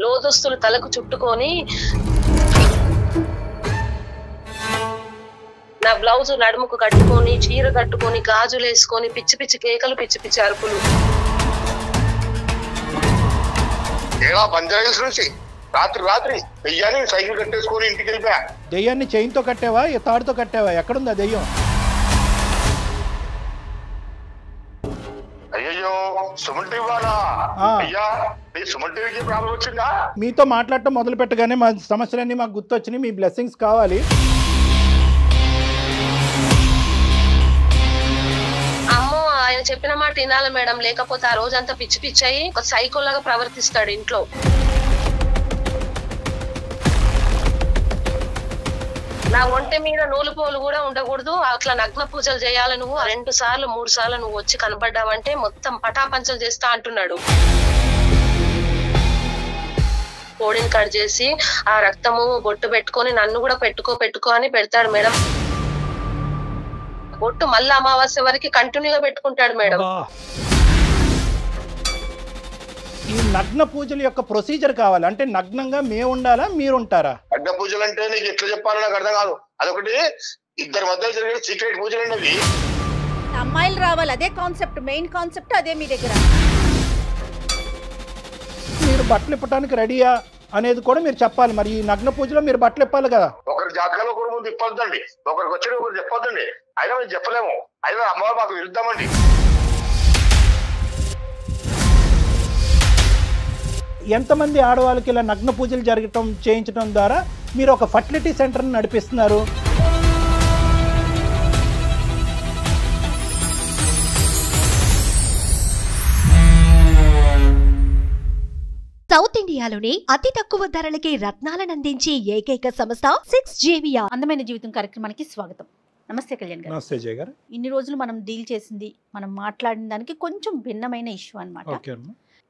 లోదుస్తులు తలకు చుట్టుకొని నా బ్లౌజ్ నడుముకు కట్టుకొని చీర కట్టుకొని గాజులు వేసుకొని పిచ్చి పిచ్చి కేకలు పిచ్చి పిచ్చి అరుపులు. రాత్రి దెయ్యాన్ని సైకిల్ కట్టేసుకొని ఇంటికి వెళ్ళిపోయా. దెయ్యాన్ని చైన్తో కట్టావా తాడుతో కట్టావా? ఎక్కడుందా దెయ్యం? అయ్యో సుమన్ టీవీ వాళ్ళ అయ్యా సుమన్ టీవీకి ప్రాబ్లం వచ్చిందా? మీతో మాట్లాడటం మొదలు పెట్టగానే మా సమస్యలన్నీ మాకు గుర్తొచ్చినాయి. మీ బ్లెస్సింగ్స్ కావాలి. అమ్మో ఆయన చెప్పిన మాట వినాలి మేడం, లేకపోతే ఆ రోజంతా పిచ్చి పిచ్చి అయ్యి ఒక సైకోలాగా ప్రవర్తిస్తాడు ఇంట్లో. నా ఒంటె మీద నూలు పోలు కూడా ఉండకూడదు, అట్లా నగ్న పూజలు చేయాలి నువ్వు, 2 సార్లు 3 సార్లు నువ్వు వచ్చి కనపడ్డావంటే మొత్తం పటాపంచలు చేస్తా అంటున్నాడు. కోడిని కట్ చేసి ఆ రక్తము బొట్టు పెట్టుకొని నన్ను కూడా పెట్టుకో అని పెడతాడు మేడం. బొట్టు మళ్ళీ అమావాస్య వరకు కంటిన్యూగా పెట్టుకుంటాడు మేడం. ఈ నగ్న పూజల యొక్క ప్రొసీజర్ కావాలి అంటే నగ్నంగా మేము ఉండాలా మీరు ఉంటారా? నగ్న పూజలు అంటే నీకు ఎట్లా చెప్పాలో నాకు అర్థం కాదు. అదొకటి ఇద్దరి మధ్య జరిగే సీక్రెట్ పూజలు అండి అవి. అమ్మాయిలు రావాలి, అదే కాన్సెప్ట్, మెయిన్ కాన్సెప్ట్ అదే మీ దగ్గర. మీరు బట్టలు ఇప్పడానికి రెడీయా అనేది కూడా మీరు చెప్పాలి. మరి ఈ నగ్న పూజలో మీరు బట్టలు ఇప్పాలి కదా. ఒకరి జాతకాలు ఒకరి ముందు ఇప్పొద్దండి, ఒకరికి వచ్చి ఒకరు చెప్పొద్దండి. అయినా మేము చెప్పలేము, అయినా అమ్మవారు మాకు విరుద్దామండి. ఎంతమంది ఆడవాళ్ళకి ఇలా నగ్న పూజలు చేయించడం ద్వారా మీరు ఒక ఫర్టిలిటీ సెంటర్ని నడిపిస్తున్నారు? సౌత్ ఇండియాలోనే అతి తక్కువ ధరలకి రత్నాలను అందించే ఏకైక సంస్థ 6JVR. అందమైన జీవితం కార్యక్రమానికి స్వాగతం. నమస్తే కళ్యాణ్ గారు. నమస్తే జయ గారు. ఇన్ని రోజులు మనం డీల్ చేసింది, మనం మాట్లాడిన దానికి కొంచెం భిన్నమైన ఇష్యూ అనమాట.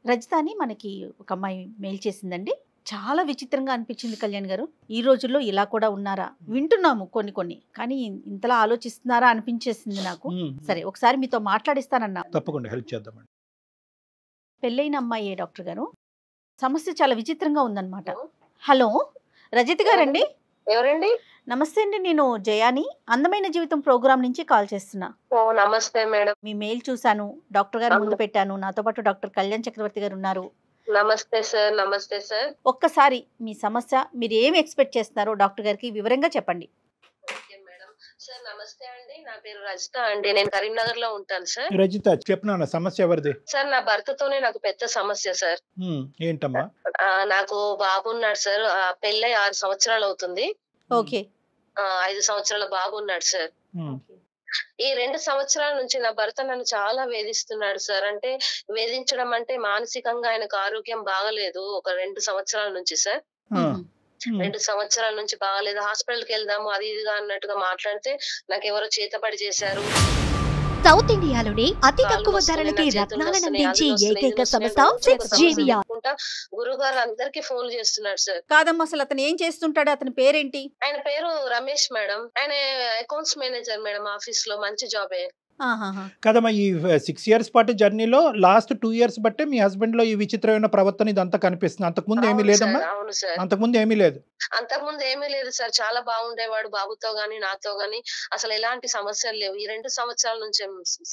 రజిత అని మనకి ఒక అమ్మాయి మెయిల్ చేసిందండి. చాలా విచిత్రంగా అనిపించింది కళ్యాణ్ గారు. ఈ రోజుల్లో ఇలా కూడా ఉన్నారా? వింటున్నాము కొన్ని కానీ ఇంతలా ఆలోచిస్తున్నారా అనిపించేసింది నాకు. సరే ఒకసారి మీతో మాట్లాడిస్తానన్నా. తప్పకుండా హెల్ప్ చేద్దామండి. పెళ్ళైన అమ్మాయి డాక్టర్ గారు, సమస్య చాలా విచిత్రంగా ఉందన్నమాట. హలో రజిత గారండి? ఎవరండి? నమస్తే అండి, నేను జయాని అందమైన జీవితం ప్రోగ్రామ్ నుంచి కాల్ చేస్తున్నా. నమస్తే మేడం. మీ మెయిల్ చూసాను, డాక్టర్ గారు ముందు పెట్టాను, నాతో పాటు డాక్టర్ కళ్యాణ్ చక్రవర్తి గారు ఉన్నారు. నమస్తే సార్. నమస్తే సార్. ఒక్కసారి మీ సమస్య, మీరు ఏమి ఎక్స్పెక్ట్ చేస్తున్నారో డాక్టర్ గారికి వివరంగా చెప్పండి. సార్ నమస్తే అండి, నా పేరు రజిత అండి, నేను కరీంనగర్ లో ఉంటాను సార్. రజిత చెప్పిన సమస్య ఎవరిది? సార్ నా భర్తతోనే నాకు పెద్ద సమస్య సార్. ఏంటమ్మా? నాకు బాబు ఉన్నాడు సార్, పెళ్ళై 6 సంవత్సరాలు అవుతుంది. ఓకే. 5 సంవత్సరాల బాబు ఉన్నాడు సార్. ఈ 2 సంవత్సరాల నుంచి నా భర్త నన్ను చాలా వేధిస్తున్నాడు సార్. అంటే వేధించడం అంటే మానసికంగా ఆయనకు ఆరోగ్యం బాగలేదు ఒక 2 సంవత్సరాల నుంచి సార్. 2 సంవత్సరాల నుంచి బాగాలేదు, హాస్పిటల్కి వెళ్దాము అది ఇదిగా అన్నట్టుగా మాట్లాడితే నాకు ఎవరో చేతపడి చేశారు. సౌత్ ఇండియాలోనే అతి తక్కువ ధరలకి రత్నాలను అందించే ఏకైక సంస్థ 6JVR. గురువు గారు అందరికి ఫోన్ చేస్తున్నాడు సార్. కాదమ్మా, అసలు అతను ఏం చేస్తుంటాడు? అతని పేరేంటి? ఆయన పేరు రమేష్ మేడం. ఆయన అకౌంట్స్ మేనేజర్ మేడం, ఆఫీస్ లో మంచి జాబే. కదమ్మా, ఈ 6 years పాటు జర్నీలో లాస్ట్ 2 years బట్టే మీ హస్బెండ్ లో ఈ విచిత్రమైన ప్రవర్తన ఇదంతా కనిపిస్తుంది. అంతకుముందు ఏమీ లేదమ్మా? అవును సార్. అంతకుముందు ఏమీ లేదు. అంతకుముందు ఏమీ లేదు సార్, చాలా బాగుండేవాడు బాబుతో గాని నాతో గాని, అసలు ఎలాంటి సమస్యలు లేవు. ఈ 2 సంవత్సరాల నుంచి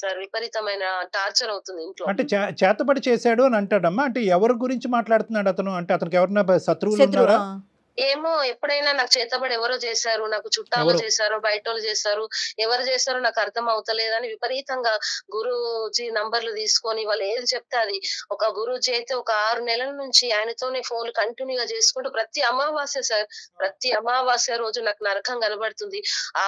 సార్ విపరీతమైన టార్చర్ అవుతుంది ఇంట్లో. అంటే చేతబడి చేశాడు అని అంటాడమ్మా? అంటే ఎవరి గురించి మాట్లాడుతున్నాడు అతను? అంటే అతనికి ఎవరైనా శత్రువులు ఉన్నారా? ఏమో, ఎప్పుడైనా నాకు చేతబడి ఎవరో చేశారు, నాకు చుట్టాలు చేశారు, బయట వాళ్ళు చేశారు, ఎవరు చేశారో నాకు అర్థం అవుతలేదని విపరీతంగా గురూజీ నంబర్లు తీసుకొని వాళ్ళు ఏది చెప్తే అది. ఒక గురూజీ అయితే ఒక 6 నెలల నుంచి ఆయనతోనే ఫోన్లు కంటిన్యూగా చేసుకుంటూ ప్రతి అమావాస్య సార్, ప్రతి అమావాస్య రోజు నాకు నరకం కనబడుతుంది. ఆ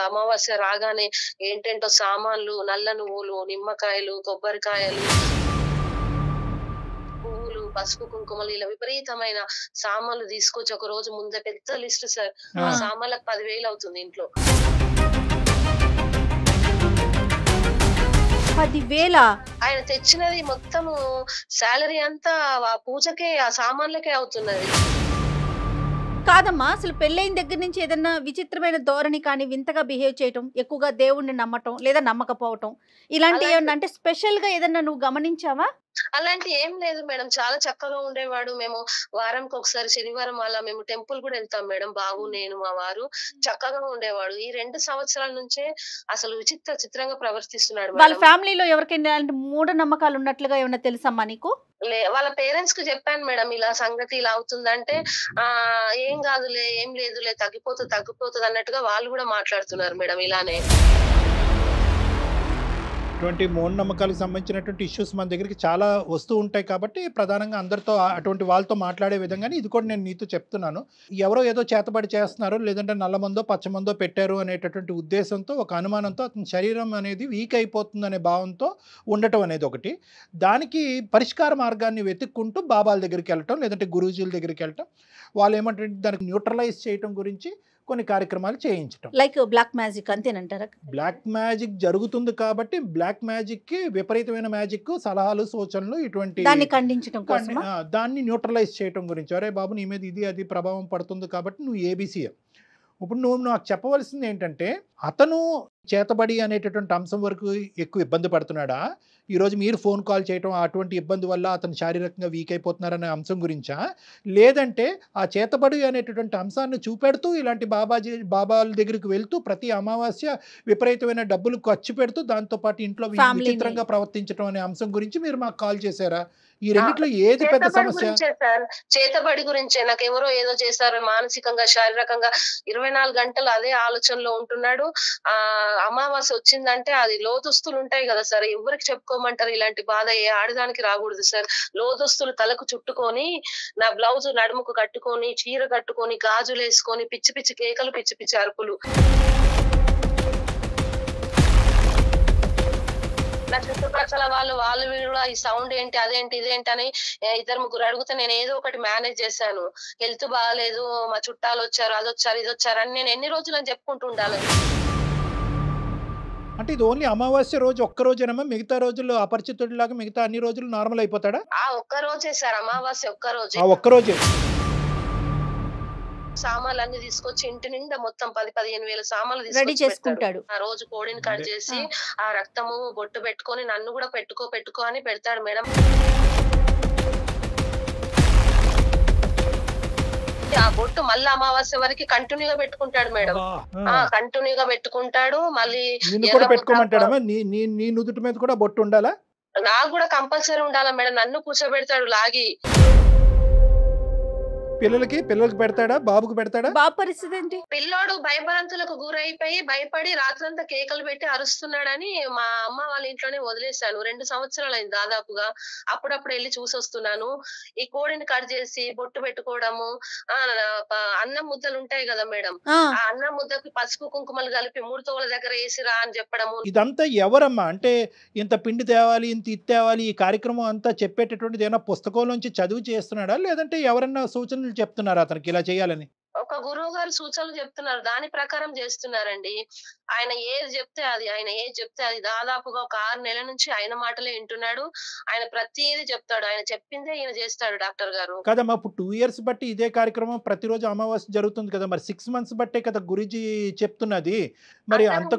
అమావాస్య రాగానే ఏంటంటో సామాన్లు, నల్ల నువ్వులు, నిమ్మకాయలు, కొబ్బరికాయలు, పసుపు కుంకుమలు, ఇలా విపరీతమైన సామాన్లు తీసుకొచ్చి ఒక రోజు ముందే పెద్ద లిస్ట్ సార్. ఆ సామాన్లకు 10,000 అవుతుంది ఇంట్లో. 10,000? ఆయన తెచ్చినది మొత్తము శాలరీ అంతా ఆ పూజకే, ఆ సామాన్లకే అవుతున్నది. కాదమ్మా, అసలు పెళ్ళైన దగ్గర నుంచి ఏదన్నా విచిత్రమైన ధోరణి కానీ వింతగా బిహేవ్ చేయటం, ఎక్కువగా దేవుణ్ణి నమ్మటం లేదా నమ్మకపోవటం ఇలాంటి ఏమన్నా అంటే స్పెషల్ గా ఏదన్నా నువ్వు గమనించావా? అలాంటి ఏం లేదు మేడం, చాలా చక్కగా ఉండేవాడు. మేము వారానికి ఒకసారి శనివారం అలా మేము టెంపుల్ కూడా వెళ్తాం మేడం, బాబు నేను మా వారు. చక్కగా ఉండేవాడు. ఈ 2 సంవత్సరాల నుంచే అసలు చిత్రంగా ప్రవర్తిస్తున్నాడు వాళ్ళ మేడం. ఫ్యామిలీలో ఎవరికైనా ఇలాంటి మూఢ నమ్మకాలు ఉన్నట్లుగా ఏమన్నా తెలుసమ్మా నీకు? వాళ్ళ పేరెంట్స్ కు చెప్పాను మేడం, ఇలా సంగతి ఇలా అవుతుందంటే ఏం కాదులే, ఏం లేదులే, తగ్గిపోతుంది అన్నట్టుగా వాళ్ళు కూడా మాట్లాడుతున్నారు మేడం ఇలానే. అటువంటి మూఢనమ్మకాలకు సంబంధించినటువంటి ఇష్యూస్ మన దగ్గరికి చాలా వస్తూ ఉంటాయి కాబట్టి ప్రధానంగా అందరితో అటువంటి వాళ్ళతో మాట్లాడే విధంగానే ఇది కూడా నేను నీతో చెప్తున్నాను. ఎవరో ఏదో చేతబడి చేస్తున్నారు, లేదంటే నల్లమందో పచ్చమందో పెట్టారు అనేటటువంటి ఉద్దేశంతో, ఒక అనుమానంతో అతని శరీరం అనేది వీక్ అయిపోతుందనే భావంతో ఉండటం అనేది ఒకటి. దానికి పరిష్కార మార్గాన్ని వెతుక్కుంటూ బాబాల దగ్గరికి వెళ్ళటం, లేదంటే గురూజీల దగ్గరికి వెళ్ళటం, వాళ్ళు ఏమంటే దానికి న్యూట్రలైజ్ చేయటం గురించి కొన్ని కార్యక్రమాలు చేయించటం. లైక్ బ్లాక్ మ్యాజిక్ అంతేనంటారా? బ్లాక్ మ్యాజిక్ జరుగుతుంది కాబట్టి బ్లాక్ మ్యాజిక్ కి విపరీతమైన మ్యాజిక్ సలహాలు సూచనలు ఇటువంటి దాన్ని ఖండించడం కోసం, దాన్ని న్యూట్రలైజ్ చేయటం గురించి. అరే బాబు, నీ మీద ఇది అది ప్రభావం పడుతుంది కాబట్టి నువ్వు ఏబీసీ. ఇప్పుడు నువ్వు నాకు చెప్పవలసింది ఏంటంటే, అతను చేతబడి అనేటటువంటి అంశం వరకు ఎక్కువ ఇబ్బంది పడుతున్నాడా, ఈరోజు మీరు ఫోన్ కాల్ చేయటం అటువంటి ఇబ్బంది వల్ల అతను శారీరకంగా వీక్ అయిపోతున్నారనే అంశం గురించా, లేదంటే ఆ చేతబడి అనేటటువంటి అంశాన్ని చూపెడుతూ ఇలాంటి బాబాల దగ్గరికి వెళ్తూ ప్రతి అమావాస్య విపరీతమైన డబ్బులు ఖర్చు పెడుతూ దాంతోపాటు ఇంట్లో విచిత్రంగా ప్రవర్తించడం అనే అంశం గురించి మీరు మాకు కాల్ చేశారా? ఈ రెండిట్లో ఏది పెద్ద సమస్య? చేతబడి గురించే. నాకు ఎవరో ఏదో చేశారు, మానసికంగా శారీరకంగా 24 గంటలు అదే ఆలోచనలో ఉంటున్నాడు. అమావాస్య వచ్చిందంటే అది లోదుస్తులు ఉంటాయి కదా సార్, ఎవరికి చెప్పుకోమంటారు? ఇలాంటి బాధ ఏ ఆడదానికి రాకూడదు సార్. లోదుస్తులు తలకు చుట్టుకొని, నా బ్లౌజ్ నడుముకు కట్టుకొని, చీర కట్టుకొని, గాజులు వేసుకొని, పిచ్చి పిచ్చి కేకలు, పిచ్చి పిచ్చి అరుపులు. నా చుట్టుపక్కల వాళ్ళు కూడా ఈ సౌండ్ ఏంటి, అదేంటి, ఇదేంటి అని 2-3 అడిగితే నేను ఏదో ఒకటి మేనేజ్ చేశాను. హెల్త్ బాగాలేదు, మా చుట్టాలు వచ్చారు, అదొచ్చారు, ఇదొచ్చారు అని నేను ఎన్ని రోజులు అని చెప్పుకుంటూ ఉండాలి. అంటే ఇది ఓన్లీ అమావాస్య రోజు ఒక్క రోజేనమ్మా? మిగతా రోజుల్లో అపరిచితుడిలాగా మిగతా అన్ని రోజులు నార్మల్ అయిపోతాడా? ఒక్క రోజే సార్, అమావాస్య ఒక్క రోజే. సామాన్లన్నీ తీసుకొచ్చి ఇంటి నిండా మొత్తం 10-15 వేల సామాన్లు రెడీ చేసుకుంటాడు. ఆ రోజు కోడిని కట్ చేసి ఆ రక్తము బొట్టు పెట్టుకొని నన్ను కూడా పెట్టుకో అని పెడతాడు మేడం. ఆ బొట్టు మళ్ళీ అమావాస్య వరకు కంటిన్యూగా పెట్టుకుంటాడు మేడం. కంటిన్యూగా పెట్టుకుంటాడు. మళ్ళీ పెట్టుకోమంటాడమ్మా? నీ నుదుటి మీద కూడా బొట్టు ఉండాలా? నాకు కూడా కంపల్సరీ ఉండాలా మేడం. నన్ను కూర్చోబెడతాడు లాగి. పిల్లలకి పెడతాడా? బాబుకు పెడతాడా? బాబు పరిస్థితి ఏంటి? పిల్లోడు భయభ్రాంతులకు గురైపోయి భయపడి రాత్రంతా కేకలు పెట్టి అరుస్తున్నాడని మా అమ్మ వాళ్ళ ఇంట్లోనే వదిలేశాను. 2 సంవత్సరాలు అయింది దాదాపుగా. అప్పుడప్పుడు వెళ్ళి చూసొస్తున్నాను. ఈ కోడిని కట్ చేసి బొట్టు పెట్టుకోవడము, అన్నం ముద్దలు ఉంటాయి కదా మేడం, ఆ అన్నం ముద్దకి పసుపు కుంకుమలు కలిపి 3 తోల దగ్గర వేసిరా అని చెప్పడము. ఇదంతా ఎవరమ్మా? అంటే ఇంత పిండి తేవాలి, ఇంత ఇది తేవాలి, ఈ కార్యక్రమం అంతా చెప్పేటటువంటిది ఏమైనా పుస్తకం నుంచి చదివి చేస్తున్నాడా, లేదంటే ఎవరన్నా సూచనలు చెప్తున్నారు అతనికి ఇలా చేయాలని? ఒక గురువు గారు సూచనలు చెప్తున్నారు, దాని ప్రకారం చేస్తున్నారండి. ఆయన ఏది చెప్తే అది దాదాపుగా ఒక 6 నెలల నుంచి ఆయన మాటలే వింటున్నాడు. ఆయన ప్రతిదీ చెప్తాడు, ఆయన చెప్పిందే ఈయన చేస్తాడు డాక్టర్ గారు. కదమ్మా, ఇప్పుడు 2 years బట్టి ఇదే కార్యక్రమం ప్రతిరోజు అమావాస్య జరుగుతుంది కదా, మరి 6 months బట్టే కదా గురూజీ చెప్తున్నది. మరి అంత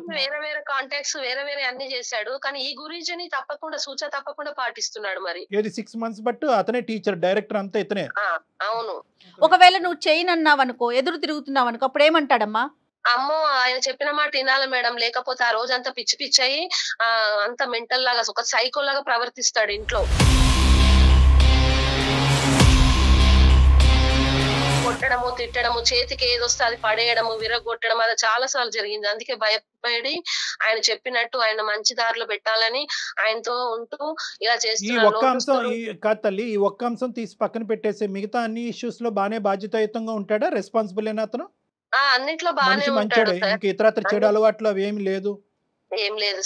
వేరే కాంటాక్ట్స్ వేరే అన్ని చేశాడు, కానీ ఈ గురూజీని తప్పకుండా పాటిస్తున్నాడు. మరి ఏది 6 months బట్టు అతనే టీచర్, డైరెక్టర్ అంతా ఇతనే? అవును. ఒకవేళ నువ్వు చేయనన్నావనుకో, ఎదురు తిరుగుతున్నావనుకో, అప్పుడు ఏమంటాడమ్మా? అమ్మో, ఆయన చెప్పిన మాట వినాలి మేడం, లేకపోతే ఆ రోజంతా పిచ్చి అయ్యి అంత మెంటల్ లాగా ఒక సైకో లాగా ప్రవర్తిస్తాడు ఇంట్లో. కొట్టడము, తిట్టడము, చేతికి ఏదొస్తే అది పడేయడము, విరగొట్టడం, అది చాలా సార్లు జరిగింది. అందుకే భయపడి ఆయన చెప్పినట్టు ఆయన మంచి దారిలో పెట్టాలని ఆయనతో ఉంటూ ఇలా చేస్తున్నాడు. ఈ ఒక్క అంశం తీసి పక్కన పెట్టేసి మిగతా అన్ని ఇష్యూస్ లో బానే బాధ్యతాయుతంగా ఉంటాడా? రెస్పాన్సిబుల్ అయినా అతను? అన్నిట్లో బానే ఉంటాడు. ఇంకా ఇతరత్ర చెడు అలవాట్లు అవి ఏమి లేదు.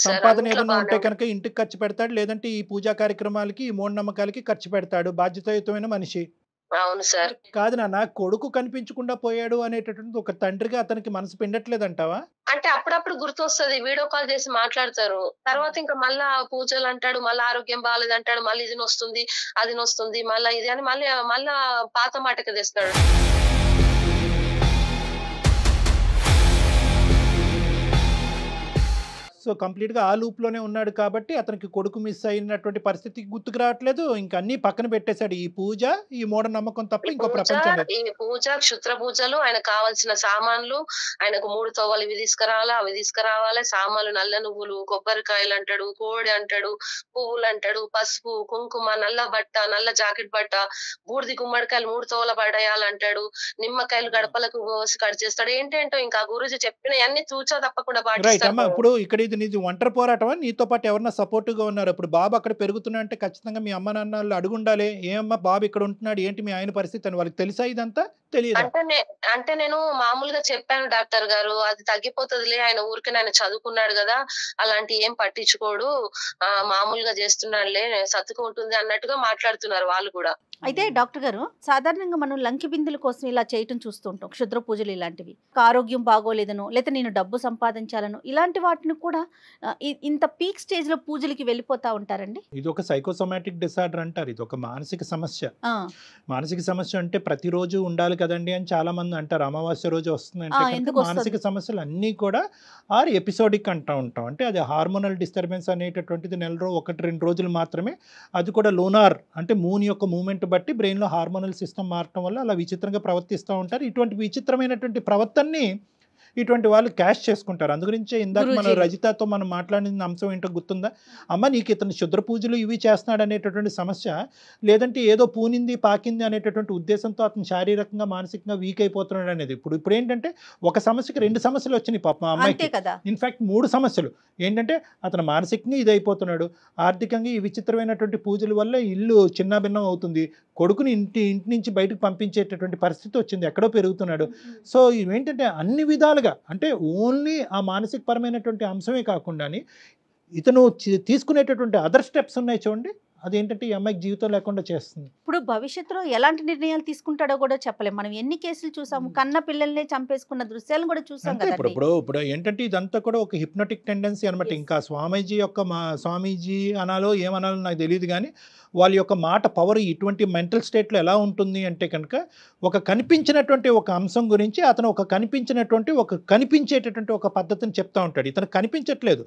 సంపాదన ఏదైనా ఉంటే కనుక ఇంటికి ఖర్చు పెడతాడు, లేదంటే ఈ పూజా కార్యక్రమాలకి, ఈ మూఢనమ్మకాలకి ఖర్చు పెడతాడు. బాధ్యతాయుతమైన మనిషి. అవును సార్. కాదు నాన్న, కొడుకు కనిపించకుండా పోయాడు అనేటటువంటి ఒక తండ్రిగా అతనికి మనసు పిండట్లేదంటావా? అంటే అప్పుడప్పుడు గుర్తొస్తుంది, వీడియో కాల్ చేసి మాట్లాడతారు. తర్వాత ఇంకా మళ్ళా పూజలు అంటాడు, మళ్ళీ ఆరోగ్యం బాగాలేదు అంటాడు, మళ్ళీ ఇది నొస్తుంది, అది నొస్తుంది, మళ్ళీ ఇది అని మళ్ళా పాత మాటకి తెస్తాడు. సో కంప్లీట్గా ఆ లూప్లోనే ఉన్నాడు కాబట్టి అతనికి కొడుకు మిస్ అయినటువంటి పరిస్థితి గుర్తుకు రావట్లేదు. ఇంకా అన్నీ పక్కన పెట్టేశాడు. ఈ పూజ, ఈ మూఢనమ్మకం తప్ప ఇంకో ప్రపంచం లేదు. ఈ పూజ, క్షుద్ర పూజలు, ఆయనకు కావాల్సిన సామాన్లు, ఆయనకు 3 తోవలు ఇవి తీసుకురావాలా, అవి తీసుకురావాలి, సామాన్లు, నల్ల నువ్వులు, కొబ్బరికాయలు అంటాడు, కోడి అంటాడు, పువ్వులు అంటాడు, పసుపు, కుంకుమ, నల్ల బట్ట, నల్ల జాకెట్ బట్ట, బూడిది గుమ్మడికాయలు 3 తోవల పడేయాలంటాడు, నిమ్మకాయలు గడపలకు కోసి కట్ చేస్తాడు. ఏంటేంటో ఇంకా గురూజీ చెప్పిన అన్ని తూచా తప్పకుండా రైట్ అమ్మా. పాటిస్తాడు. ఇప్పుడు ఇక్కడ ఇది నీది ఒంటరి పోరాటమా, నీతో పాటు ఎవరన్నా సపోర్టివ్గా ఉన్నారు? ఇప్పుడు బాబు అక్కడ పెరుగుతున్నా అంటే ఖచ్చితంగా మీ అమ్మ నాన్న వాళ్ళు అడుగుండాలి, ఏమమ్మా బాబు ఇక్కడ ఉంటున్నాడు, ఏంటి మీ ఆయన పరిస్థితి అని. వాళ్ళకి తెలుసా ఇదంతా? తెలియదా? అంటే నేను మామూలుగా చెప్పాను డాక్టర్ గారు, అది తగ్గిపోతుందిలే, ఆయన ఊరికి ఆయన చదువుకున్నాడు కదా, అలాంటి ఏం పట్టించుకోడు, మామూలుగా చేస్తున్నాడులే, సర్దుకుంటుంది అన్నట్టుగా మాట్లాడుతున్నారు వాళ్ళు కూడా. అయితే డాక్టర్ గారు, సాధారణంగా మనం లంకి బిందుల కోసం ఇలా చేయటం చూస్తుంటాం, క్షుద్ర పూజలు ఇలాంటివి. ఆరోగ్యం బాగోలేదనో, లేదా నేను డబ్బు సంపాదించాలనో, ఇలాంటి వాటిని కూడా ఇంత పీక్ స్టేజ్ లో పూజలకి వెళ్ళిపోతా ఉంటారండి. ఇది ఒక సైకోసోమాటిక్ డిసార్డర్ అంటారు. ఇది ఒక మానసిక సమస్య. మానసిక సమస్య అంటే ప్రతిరోజు ఉండాలి కదండి అని చాలా మంది అంటారు. అమావాస్య రోజు వస్తుందంటే మానసిక సమస్యలు అన్నీ కూడా ఎపిసోడిక్ అంటూ ఉంటాం. అంటే అది హార్మోనల్ డిస్టర్బెన్స్ అనేటటువంటిది 1-2 రోజులు మాత్రమే. అది కూడా లూనార్ అంటే మూన్ యొక్క మూమెంట్ బట్టి బ్రెయిన్లో హార్మోనల్ సిస్టమ్ మారటం వల్ల అలా విచిత్రంగా ప్రవర్తిస్తూ ఉంటారు. ఇటువంటి విచిత్రమైనటువంటి ప్రవర్తనని ఇటువంటి వాళ్ళు క్యాష్ చేసుకుంటారు. అందుగురించే ఇందాక మనం రజితతో మనం మాట్లాడిన అంశం ఏంటో గుర్తుందా? అమ్మ నీకు ఇతను క్షుద్ర పూజలు ఇవి చేస్తున్నాడు అనేటటువంటి సమస్య, లేదంటే ఏదో పూనింది పాకింది అనేటటువంటి ఉద్దేశంతో అతను శారీరకంగా మానసికంగా వీక్ అయిపోతున్నాడు అనేది. ఇప్పుడు ఏంటంటే ఒక సమస్యకి 2 సమస్యలు వచ్చినాయి పాప మా అమ్మాయికి. ఇన్ఫాక్ట్ 3 సమస్యలు. ఏంటంటే అతను మానసికంగా ఇది అయిపోతున్నాడు, ఆర్థికంగా ఈ విచిత్రమైనటువంటి పూజల వల్ల ఇల్లు చిన్నాభిన్నం అవుతుంది, కొడుకుని ఇంటి నుంచి బయటకు పంపించేటటువంటి పరిస్థితి వచ్చింది, ఎక్కడో పెరుగుతున్నాడు. సో ఇవేంటంటే అన్ని విధాలుగా అంటే ఓన్లీ ఆ మానసిక పరమైనటువంటి అంశమే కాకుండా ఇతను తీసుకునేటటువంటి అదర్ స్టెప్స్ ఉన్నాయి చూడండి, అదేంటంటే ఈ అమ్మాయికి జీవితం లేకుండా చేస్తుంది. ఇప్పుడు భవిష్యత్తులో ఎలాంటి నిర్ణయాలు తీసుకుంటాడో కూడా చెప్పలేము. మనం ఎన్ని కేసులు చూసాము, కన్న పిల్లల్ని చంపేసుకున్న దృశ్యాలను కూడా చూసాం కదా. ఇప్పుడు ఏంటంటే ఇదంతా కూడా ఒక హిప్నోటిక్ టెండెన్సీ అనమాట. ఇంకా స్వామీజీ అనాలో ఏమనాలో నాకు తెలియదు, కానీ వాళ్ళ యొక్క మాట పవర్ ఇటువంటి మెంటల్ స్టేట్లో ఎలా ఉంటుంది అంటే కనుక ఒక కనిపించినటువంటి ఒక అంశం గురించి అతను కనిపించేటటువంటి ఒక పద్ధతిని చెప్తా ఉంటాడు. ఇతను కనిపించట్లేదు,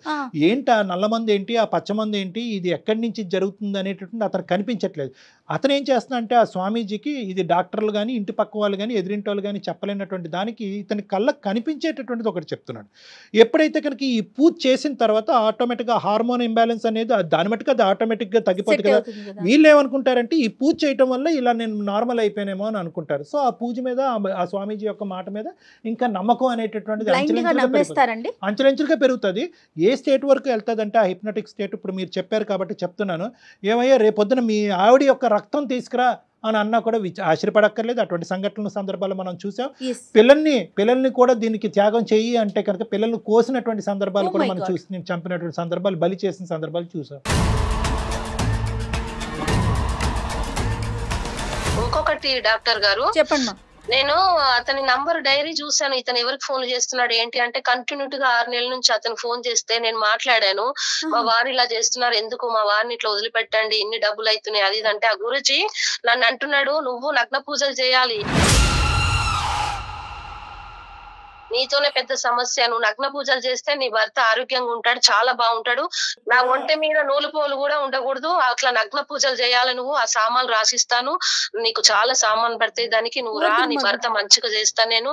ఏంటి ఆ నల్లమంది ఏంటి, ఆ పచ్చమంది ఏంటి, ఇది ఎక్కడి నుంచి జరుగుతుంది అనేటటువంటి అతను కనిపించట్లేదు. అతను ఏం చేస్తున్నా అంటే ఆ స్వామీజీకి ఇది డాక్టర్లు కానీ ఇంటి పక్క వాళ్ళు కానీ ఎదిరింటి వాళ్ళు కానీ చెప్పలేనటువంటి దానికి ఇతని కళ్ళకు కనిపించేటటువంటిది ఒకటి చెప్తున్నాడు. ఎప్పుడైతే కనుక ఈ పూజ చేసిన తర్వాత ఆటోమేటిక్గా హార్మోన్ ఇంబ్యాలెన్స్ అనేది దాని మట్టుకు అది ఆటోమేటిక్గా తగ్గిపోతుంది కదా. వీళ్ళు ఏమనుకుంటారంటే ఈ పూజ చేయటం వల్ల ఇలా నేను నార్మల్ అయిపోయానేమో అని అనుకుంటారు. సో ఆ పూజ మీద ఆ స్వామీజీ యొక్క మాట మీద ఇంకా నమ్మకం అనేటటువంటిది అంచెలంచెలుగా పెరుగుతుంది. ఏ స్టేట్ వరకు వెళ్తుందంటే ఆ హిప్నోటిక్ స్టేట్. ఇప్పుడు మీరు చెప్పారు కాబట్టి చెప్తున్నాను, ఏమయ్యా రేపొద్దున మీ ఆవిడ యొక్క రక్తం తీసుకురా అని అన్నా కూడా ఆశ్చర్యపడక్కర్లేదు. అటువంటి సందర్భాలు మనం చూసాం. పిల్లల్ని కూడా దీనికి త్యాగం చెయ్యి అంటే కనుక పిల్లల్ని కోసినటువంటి సందర్భాలు కూడా మనం చూసి చంపినటువంటి సందర్భాలు, బలి చేసిన సందర్భాలు చూసాం. ఇంకొకటి డాక్టర్ గారు చెప్పండి. నేను అతని నంబర్ డైరీ చూసాను, ఇతను ఎవరికి ఫోన్ చేస్తున్నాడు ఏంటి అంటే కంటిన్యూగా 6 నెలల నుంచి అతను ఫోన్ చేస్తే నేను మాట్లాడాను. మా వారు ఇలా చేస్తున్నారు, ఎందుకు మా వారిని ఇట్లా వదిలిపెట్టండి, ఇన్ని డబ్బులు అవుతున్నాయి అది అంటే ఆ గురుజీ నన్ను అంటున్నాడు, నువ్వు నగ్న పూజలు చేయాలి, నీతోనే పెద్ద సమస్య, నువ్వు నగ్న పూజలు చేస్తే నీ భర్త ఆరోగ్యంగా ఉంటాడు, చాలా బాగుంటాడు, నా ఒంటె మీద నూలు పోలు కూడా ఉండకూడదు, అట్లా నగ్న పూజలు చేయాలి, నువ్వు ఆ సామాన్లు రాసిస్తాను, నీకు చాలా సామాన్ పడతాయి, దానికి నువ్వు రా, నీ భర్త మంచిగా చేస్తా, నేను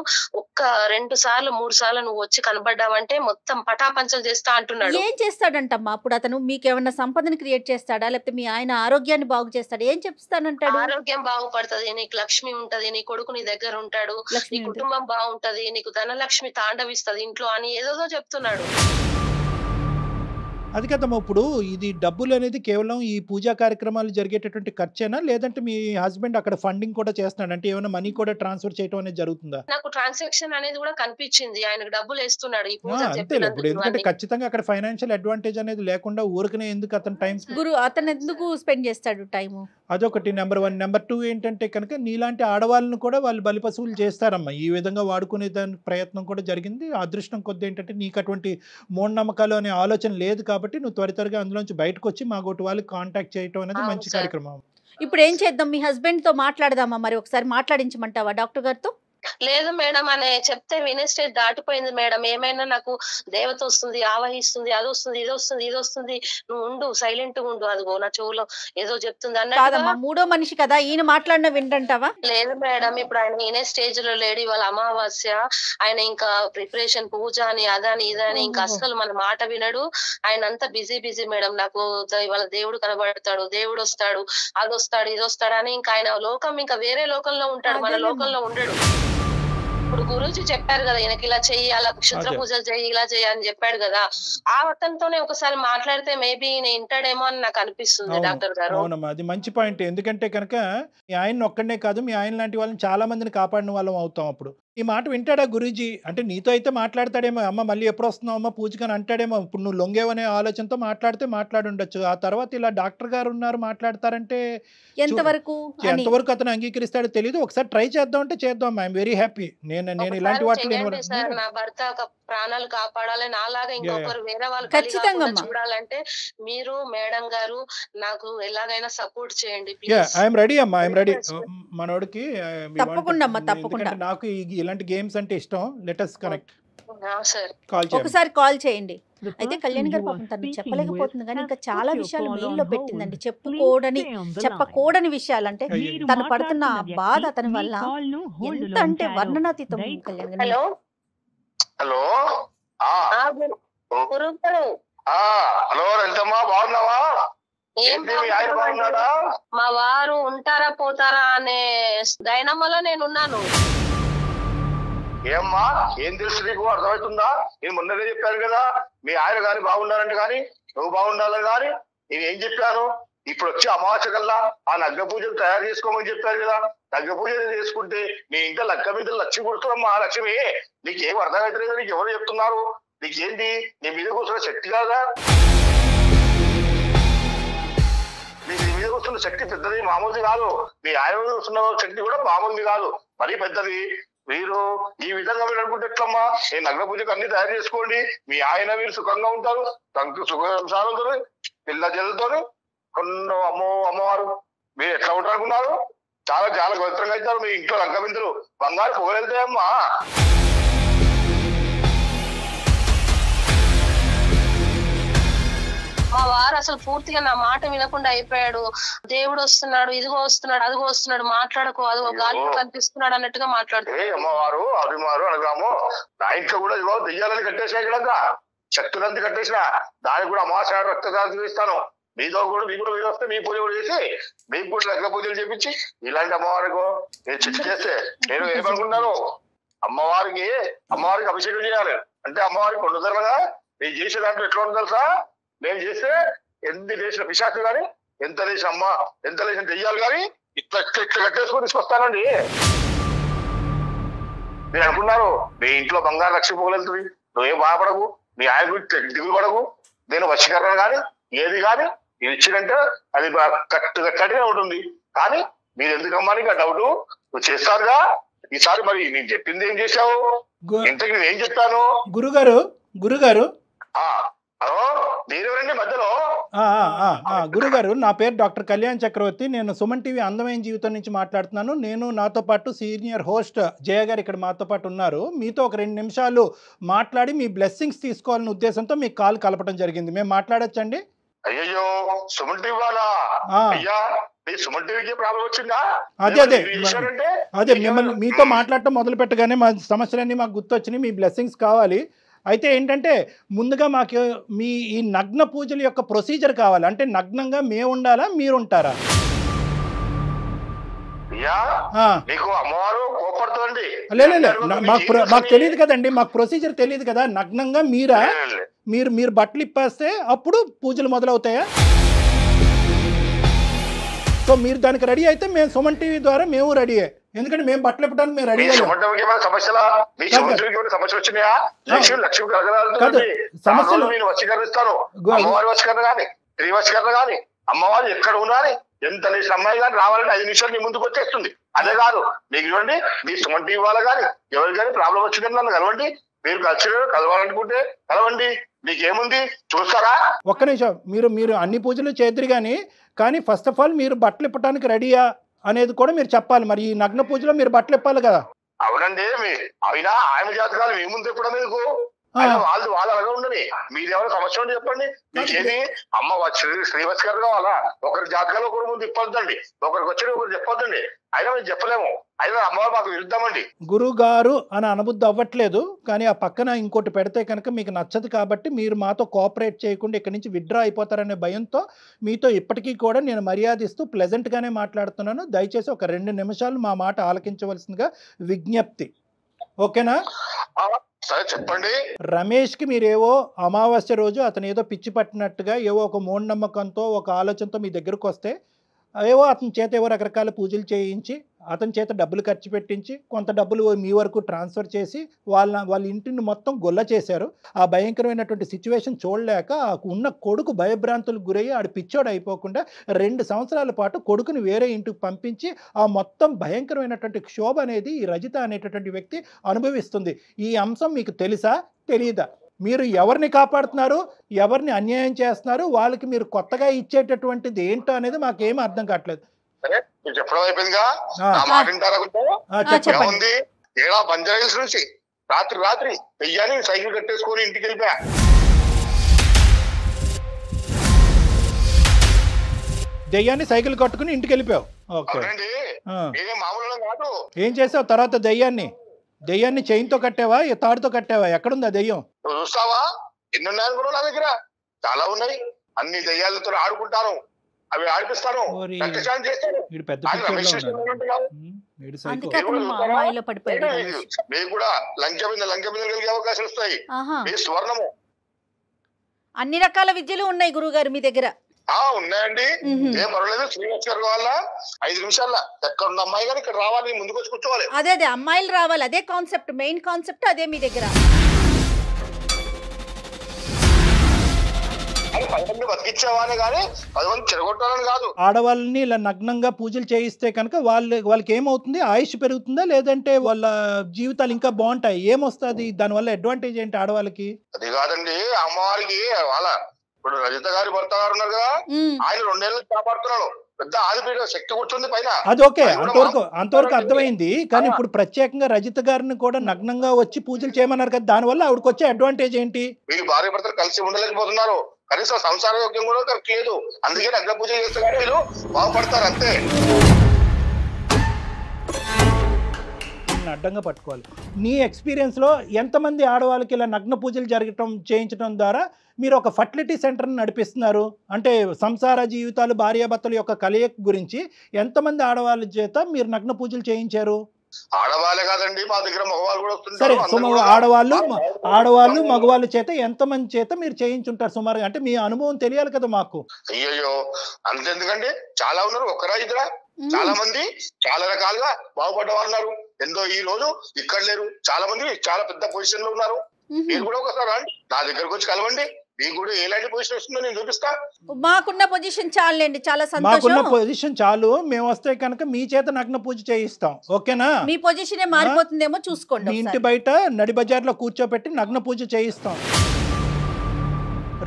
2 సార్లు 3 సార్లు నువ్వు వచ్చి కనబడ్డావంటే మొత్తం పటాపంచలు చేస్తా అంటున్నాడు. ఏం చేస్తాడంటమ్మా అప్పుడు అతను? మీకు ఏమన్నా సంపదను క్రియేట్ చేస్తాడా, లేకపోతే మీ ఆయన ఆరోగ్యాన్ని బాగు చేస్తాడా, ఏం చెప్తానంటాడు? ఆరోగ్యం బాగుపడుతుంది, నీకు లక్ష్మి ఉంటది, నీ కొడుకు నీ దగ్గర ఉంటాడు, నీ కుటుంబం బాగుంటది, నీకు ధనలక్ష్మి తాండవిస్తది ఇంట్లో అని ఏదో చెప్తున్నాడు. అది కదమ్మా. ఇప్పుడు ఇది డబ్బులు అనేది కేవలం ఈ పూజా కార్యక్రమాలు జరిగేటటువంటి ఖర్చేనా, లేదంటే మీ హస్బెండ్ అక్కడ ఫండింగ్ కూడా చేస్తున్నాడు అంటే ఏమైనా మనీ కూడా ట్రాన్స్ఫర్ చేయడం అనేది జరుగుతుందా? నాకు ట్రాన్సాక్షన్ అనేది కూడా కనిపించింది, ఆయనకు డబ్బులు వేస్తున్నాడు ఈ పూజ అంతే. ఇప్పుడు ఎందుకంటే ఖచ్చితంగా అక్కడ ఫైనాన్షియల్ అడ్వాంటేజ్ అనేది లేకుండా ఊరికనే ఎందుకు అతను టైం అతను ఎందుకు స్పెండ్ చేస్తాడు టైం? అదొకటి నెంబర్ 1. నెంబర్ 2 ఏంటంటే కనుక నీలాంటి ఆడవాళ్ళను కూడా వాళ్ళు బలిపశువులు చేస్తారమ్మా. ఈ విధంగా వాడుకునే దాని ప్రయత్నం కూడా జరిగింది. అదృష్టం కొద్ది ఏంటంటే నీకు అటువంటి మూఢనమ్మకాలు అనే ఆలోచన లేదు కాబట్టి నువ్వు త్వరగా అందులోంచి బయటకు వచ్చి మా గోటి వాళ్ళకి కాంటాక్ట్ చేయటం అనేది మంచి కార్యక్రమం. ఇప్పుడు ఏం చేద్దాం? మీ హస్బెండ్ తో మాట్లాడదామా? మరి ఒకసారి మాట్లాడించమంటావా డాక్టర్ గారితో? లేదు మేడం అని చెప్తే వినే స్టేజ్ దాటిపోయింది మేడం. ఏమైనా నాకు దేవత వస్తుంది, ఆవహిస్తుంది, అది వస్తుంది, ఇది వస్తుంది, ఇది వస్తుంది, నువ్వు ఉండు, సైలెంట్ గా ఉండు, అదిగో నా చెవులో ఏదో చెప్తుంది అన్నట్టుగా. కాదమ్మా, మూడో మనిషి కదా, ఈయన మాట్లాడిన వింటంటావా? లేదు మేడం, ఇప్పుడు ఆయన ఈయన స్టేజ్ లో లేడు, ఇవాళ అమావాస్య, ఆయన ఇంకా ప్రిపరేషన్ పూజ అని అదని ఇదని ఇంకా అస్సలు మన మాట వినడు. ఆయన అంతా బిజీ మేడం. నాకు ఇవాళ దేవుడు కనబడతాడు, దేవుడు వస్తాడు, అది వస్తాడు, ఇది వస్తాడు అని ఇంకా ఆయన లోకం ఇంకా వేరే లోకంలో ఉంటాడు, మన లోకంలో ఉండడు. ఇప్పుడు గురూజీ చెప్పారు కదా, ఈయనకి ఇలా చెయ్యి, అలా క్షుద్ర పూజలు చెయ్యి, ఇలా చెయ్యి అని చెప్పాడు కదా, ఆ అతనితోనే ఒకసారి మాట్లాడితే మేబీ ఈయన వింటాడేమో అని నాకు అనిపిస్తుంది డాక్టర్ గారు. అవునమ్మా, అది మంచి పాయింట్. ఎందుకంటే కనుక మీ ఆయన ఒక్కడే కాదు, మీ ఆయన లాంటి వాళ్ళని చాలా మందిని కాపాడిన వాళ్ళం అవుతాం. అప్పుడు ఈ మాట వింటాడా గురూజీ? అంటే నీతో అయితే మాట్లాడతాడేమో, అమ్మ మళ్ళీ ఎప్పుడు వస్తున్నావు అమ్మ పూజకని అంటాడేమో. ఇప్పుడు నువ్వు లొంగేవనే ఆలోచనతో మాట్లాడితే మాట్లాడుండొచ్చు. ఆ తర్వాత ఇలా డాక్టర్ గారు ఉన్నారు మాట్లాడతారంటే ఎంతవరకు అతను అంగీకరిస్తాడో తెలియదు. ఒకసారి ట్రై చేద్దాం అంటే చేద్దాం. I'm very happy. నేను ఇలాంటి వాటిలో నా భర్త ప్రాణాలు కాపాడాలి, నాలాగా ఇంకొకరు వేరే వాళ్ళు చూడాలంటే మీరు మేడం గారు నాకు ఎలాగైనా సపోర్ట్ చేయండి. ఐఎమ్ రెడీ అమ్మా, ఐఎమ్ రెడీ. మనోడికి తప్పకుండా నాకు ఇలాంటి గేమ్స్ అంటే ఇష్టం. Let us connect. ఒకసారి కాల్ చేయండి. అయితే కళ్యాణ్ గారు పాపం తను చెప్పలేకపోతుంది, కానీ ఇంకా చాలా విషయాలు మెయిల్లో పెట్టిందండి. చెప్పకూడని విషయాలు, అంటే తను పడుతున్న బాధ అతని వల్ల ఎంత అంటే వర్ణనాతీతం. కళ్యాణ్ గారు హలో హలో ఎంతమ్మా, బాగున్నావా? మా వారు ఉంటారా పోతారా అనే డైనమోలో నేను ఉన్నాను. ఏమ్మా, ఏం తెలుసు నీకు? అర్థమవుతుందా? నేను మొన్ననే చెప్పాను కదా, మీ ఆయన గాని బాగుండాలంటే గాని నువ్వు బాగుండాలని గాని నేను ఏం చెప్పాను? ఇప్పుడు వచ్చి అమావాస్య కల్లా ఆ నగ్గ పూజలు తయారు చేసుకోమని చెప్పారు కదా. నగ్గ పూజలు చేసుకుంటే నీ ఇంట్లో లక్క మీద లక్ష్మి కొడుతున్నామ్మా. లక్ష్మి నీకేం అర్థమవుతలేదు, నీకు ఎవరు చెప్తున్నారు? నీకేంటి నీ మీద కూర్చున్న శక్తి కాదా? నీ మీద కూర్చున్న శక్తి పెద్దది, మామూలుది కాదు. మీ ఆయన మీద కూర్చున్న శక్తి కూడా మామూలుది కాదు, మరీ పెద్దది. మీరు ఈ విధంగా మీరు అనుకుంటే ఎట్లమ్మా? నేను నగ్న పూజకు అన్ని తయారు చేసుకోండి, మీ ఆయన మీరు సుఖంగా ఉంటారు, సుఖ సంసారంతో పిల్ల జల్లతో కొన్న అమ్మవారు మీరు ఎట్లా ఉంటారు అనుకున్నారు? చాలా చాలా పవిత్రంగా అవుతారు. మీ ఇంట్లో లంకబిందులు బంగారు పొగలెళ్తాయమ్మా. మా వారు అసలు పూర్తిగా నా మాట వినకుండా అయిపోయాడు. దేవుడు వస్తున్నాడు, ఇదిగో వస్తున్నాడు, అదిగో వస్తున్నాడు, మాట్లాడకు, అదిగో గాలి కనిపిస్తున్నాడు అన్నట్టుగా మాట్లాడుతున్నాడు. అమ్మవారు అభిమారు అనగాము. నా ఇంట్లో కూడా ఇదిగో దెయ్యాలని కట్టేసా, ఇక్కడ శక్తులంతా కట్టేసిన, దానికి కూడా అమావాస్య రక్తదానం చూపిస్తాను. మీతో కూడా మీకు కూడా మీరు వస్తే మీ పూజ కూడా చేసి మీకు కూడా లగ్న పూజలు చేపించి ఇలాంటి అమ్మవారికి నేను చిట్టు చేస్తే నేను ఏమనుకున్నాను, అమ్మవారికి అభిషేకం చేయాలి అంటే అమ్మవారికి ఉండదరగా నేను చేసే దాంట్లో ఎట్లా ఉంది తెలుసా? నేను చేస్తే ఎన్ని లేచిన పిశాచులు కానీ, ఎంత లేచిన దెయ్యాలు కానీ ఇట్లా కట్టేసుకొని తీసుకొస్తానండి. నేను అనుకున్నారు మీ ఇంట్లో బంగారు లక్ష్మి పోగలుగుతుంది, నువ్వేం బాధపడకు, నీ ఆయన గురించి దిగులు పడకు. నేను వశీకరణ కానీ ఏది కానీ ఇది ఇచ్చినంటే అది కట్టుగా ఉంటుంది. కానీ మీరు ఎందుకమ్మా నీకు డౌట్? నువ్వు చేస్తారుగా ఈసారి. మరి నేను చెప్పింది ఏం చేశావు? ఇంతకు నేను ఏం చెప్పాను? గురుగారు మీరెవరండి మధ్యలో? గురుగారు, నా పేరు డాక్టర్ కళ్యాణ్ చక్రవర్తి. నేను సుమన్ టీవీ అందమైన జీవితం నుంచి మాట్లాడుతున్నాను. నేను నాతో పాటు సీనియర్ హోస్ట్ జయ గారు ఇక్కడ మాతో పాటు ఉన్నారు. మీతో ఒక 2 నిమిషాలు మాట్లాడి మీ బ్లెస్సింగ్స్ తీసుకోవాలనే ఉద్దేశంతో మీకు కాల్ కలపడం జరిగింది. మేము మాట్లాడొచ్చండి? అయ్యో సుమన్ టీవీ వాళ్ళ అయ్యా, సుమన్ టీవీకి ప్రాబ్లం వచ్చిందా? అదే మిమ్మల్ని మీతో మాట్లాడటం మొదలు పెట్టగానే మా సమస్యలన్నీ మాకు గుర్తొచ్చినాయి. మీ బ్లెస్సింగ్స్ కావాలి. అయితే ఏంటంటే ముందుగా మాకు మీ ఈ నగ్న పూజల యొక్క ప్రొసీజర్ కావాలి. అంటే నగ్నంగా మేము ఉండాలా, మీరు ఉంటారా? మాకు తెలియదు కదండి, మాకు ప్రొసీజర్ తెలియదు కదా. నగ్నంగా మీరా? మీరు బట్టలు ఇప్పేస్తే అప్పుడు పూజలు మొదలవుతాయా? సో మీరు దానికి రెడీ అయితే మేము సుమన్ టీవీ ద్వారా మేము రెడీ. ఎందుకంటే మేము బట్టలు ఇప్పడానికి మేము రెడీ. సమస్యలు నేను వశీకరిస్తాను. అమ్మవారి వశీకరణ కానీ స్త్రీ వశీకరణ కానీ అమ్మవారు ఎక్కడ ఉన్నారు, ఎంత లేచిన అమ్మాయి కానీ రావాలంటే 5 నిమిషాలు మీ ముందుకు వచ్చేస్తుంది. అదే కాదు మీకు ఇవ్వండి, మీ సుమన్ టీవీ వాళ్ళ కానీ ఎవరికి కానీ ప్రాబ్లం వచ్చిందని నన్ను కలవండి. మీరు కలవాలనుకుంటే కలవండి, మీకేముంది చూస్తారా? ఒక్క నిమిషం, మీరు అన్ని పూజలు చేద్దరు కానీ ఫస్ట్ ఆఫ్ ఆల్ మీరు బట్టలు ఇప్పడానికి రెడీయా అనేది కూడా మీరు చెప్పాలి. మరి ఈ నగ్న పూజలో మీరు బట్టలు ఇప్పాలి కదా. అవునండి అయినా ఆయన జాతకాలు మీ ముందు చెప్పడం ఎందుకు? వాళ్ళు అలాగే ఉండని, మీది ఎవరైనా సమస్య ఉంటే చెప్పండి. మీకేమి అమ్మ శ్రీవత్స గారు కావాలా? ఒకరి జాతకాలు ఒకరి ముందు ఇప్పొద్దండి, ఒకరికి వచ్చి ఒకరు చెప్పొద్దండి. అయినా మేము చెప్పలేము, అయినా అమ్మవారు మాకు విరుద్దామండి. గురువు గారు అని అనుబుద్ధి అవ్వట్లేదు, కానీ ఆ పక్కన ఇంకోటి పెడితే కనుక మీకు నచ్చదు కాబట్టి మీరు మాతో కోఆపరేట్ చేయకుండా ఇక్కడి నుంచి విత్డ్రా అయిపోతారనే భయంతో మీతో ఇప్పటికీ కూడా నేను మర్యాదిస్తూ ప్లెజెంట్గానే మాట్లాడుతున్నాను. దయచేసి ఒక 2 నిమిషాలు మా మాట ఆలకించవలసిందిగా విజ్ఞప్తి. ఓకేనా? సరే చెప్పండి. రమేష్కి మీరేవో అమావాస్య రోజు అతను ఏదో పిచ్చి పట్టినట్టుగా ఏవో ఒక మూఢనమ్మకంతో ఒక ఆలోచనతో మీ దగ్గరకు వస్తే ఏవో అతని చేత ఏవో రకరకాల పూజలు చేయించి అతని చేత డబ్బులు ఖర్చు పెట్టించి కొంత డబ్బులు మీ వరకు ట్రాన్స్ఫర్ చేసి వాళ్ళ ఇంటిని మొత్తం గొల్ల చేశారు. ఆ భయంకరమైనటువంటి సిచ్యువేషన్ చూడలేక ఉన్న కొడుకు భయభ్రాంతులకు గురయ్యి ఆడు పిచ్చోడు అయిపోకుండా 2 సంవత్సరాల పాటు కొడుకుని వేరే ఇంటికి పంపించి ఆ మొత్తం భయంకరమైనటువంటి క్షోభ అనేది ఈ రజిత అనేటటువంటి వ్యక్తి అనుభవిస్తుంది. ఈ అంశం మీకు తెలుసా తెలీదా? మీరు ఎవరిని కాపాడుతున్నారు, ఎవరిని అన్యాయం చేస్తున్నారు, వాళ్ళకి మీరు కొత్తగా ఇచ్చేటటువంటిది ఏంటో అనేది మాకేమీ అర్థం కావట్లేదు. చెప్పడం అయిపోయిందిగా, ఏముంది? ఏడా బంజారాహిల్స్ నుంచి రాత్రి వెయ్యాలి సైకిల్ కట్టేసుకొని ఇంటికి వెళ్ళిపోయా. దెయ్యాన్ని సైకిల్ కట్టుకుని ఇంటికి వెళ్ళిపోయావు. ఓకే, మామూలు కాదు. ఏం చేసావు తర్వాత? దెయ్యాన్ని చైన్తో కట్టావా, తాడుతో కట్టావా? ఎక్కడుందా దెయ్యం? నువ్వు చూస్తావా? ఎన్ని ఉన్నాయని కూడా నా దగ్గర చాలా ఉన్నాయి. అన్ని దెయ్యాలతో ఆడుకుంటాను, అవి ఆడిపిస్తాను, మీకు కూడా లంక మీద కలిగే అవకాశాలు వస్తాయి. మీ స్వర్ణము అన్ని రకాల విద్యలు ఉన్నాయి గురువుగారు మీ దగ్గర? ఉన్నాయండి, ఏం పర్వాలేదు. శ్రీవత్స గారు కావాలా? 5 నిమిషాల్లో ఎక్కడ ఉన్న అమ్మాయి గారు ఇక్కడ రావాలి, ముందుకు వచ్చి కూర్చోవాలి. అదే అమ్మాయిలు రావాలి, అదే కాన్సెప్ట్, మెయిన్ కాన్సెప్ట్ అదే మీ దగ్గర. బతికిచ్చేవానే కానీ 10 మంది చెరగొట్టాలని కాదు. ఆడవాళ్ళని ఇలా నగ్నంగా పూజలు చేయిస్తే కనుక వాళ్ళకి ఏమవుతుంది? ఆయుష్ పెరుగుతుందా, లేదంటే వాళ్ళ జీవితాలు ఇంకా బాగుంటాయి? ఏమొస్తుంది దానివల్ల? అడ్వాంటేజ్ ఏంటి ఆడవాళ్ళకి? అది కాదండి, అమ్మవారికి వాళ్ళ ఇప్పుడు రజిత గారి భర్త గారు ఉన్నారు కదా, ఆయన 2 ఏళ్ళు కాపాడుతున్నాడు. పెద్ద ఆదిపీఠ శక్తి కూర్చుంది పైన. అది ఓకే, అంతవరకు అర్థమైంది. కానీ ఇప్పుడు ప్రత్యేకంగా రజిత గారిని కూడా నగ్నంగా వచ్చి పూజలు చేయమన్నారు కదా, దానివల్ల ఆవిడకి వచ్చే అడ్వాంటేజ్ ఏంటి? వీళ్ళు భార్య భర్తలు కలిసి ఉండలేకపోతున్నారు, కనీసం సంసార యోగ్యం కూడా కరెక్ట్ లేదు. అందుకే నగ్న పూజ చేస్తే కానీ వీళ్ళు బాగుపడతారు అంతే. అడ్డంగా పట్టుకోవాలి. నీ ఎక్స్పీరియన్స్లో ఎంతమంది ఆడవాళ్ళకి ఇలా నగ్న పూజలు చేయించడం ద్వారా మీరు ఒక ఫర్టిలిటీ సెంటర్ని నడిపిస్తున్నారు? అంటే సంసార జీవితాలు, భార్యాభర్తల యొక్క కలయిక గురించి ఎంతమంది ఆడవాళ్ళ చేత మీరు నగ్న పూజలు చేయించారు? ఆడవాళ్ళే కాదండి, మా దగ్గర మగవాళ్ళు కూడా వస్తుంటారు. సరే, ఆడవాళ్ళు మగవాళ్ళ చేత ఎంతమంది చేత మీరు చేయించుంటారు సుమారుగా? అంటే మీ అనుభవం తెలియాలి కదా మాకు. అయ్యో అంతెందుకండి, చాలా ఉన్నారు, ఒక్కరా ఇద్దరా, చాలా మంది చాలా రకాలుగా బాగుపడ్డ వాళ్ళు ఉన్నారు. ఎంతో ఈ రోజు ఇక్కడ లేరు, చాలా మంది చాలా పెద్ద పొజిషన్ లో ఉన్నారు. మీరు కూడా ఒకసారి రండి, నా దగ్గరకు వచ్చి కలవండి, మీకు కూడా ఎలాంటి పొజిషన్ వస్తుందో నేను చూపిస్తా. మాకున్న పొజిషన్ చాలండి, చాలా సంతోషం. మాకున్న పొజిషన్ చాలు, మేము వస్తే కనుక మీ చేత నగ్న పూజ చేయిస్తాం. ఓకేనా? మీ పొజిషన్ మారిపోతుందేమో చూసుకోండి. మీ ఇంటి బయట నడి బజార్లో కూర్చోబెట్టి నగ్న పూజ చేయిస్తాం.